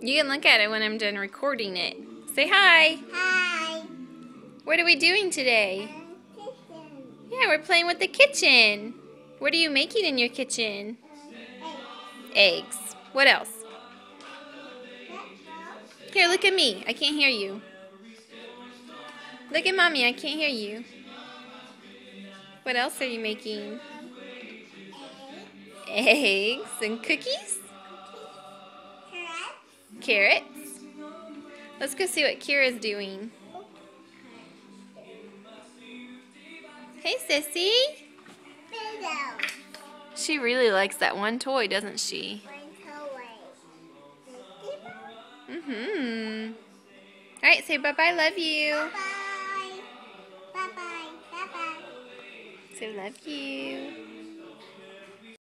You can look at it when I'm done recording it. Say hi. Hi. What are we doing today? Kitchen. Yeah, we're playing with the kitchen. What are you making in your kitchen? Eggs. What else? Here, look at me. I can't hear you. Look at Mommy. I can't hear you. What else are you making? Eggs and cookies? Carrots? Let's go see what Kira's doing. Hey, Sissy. She really likes that one toy, doesn't she? Mm-hmm. All right, say bye-bye, love you. Bye-bye. Bye-bye. Bye-bye. Say love you.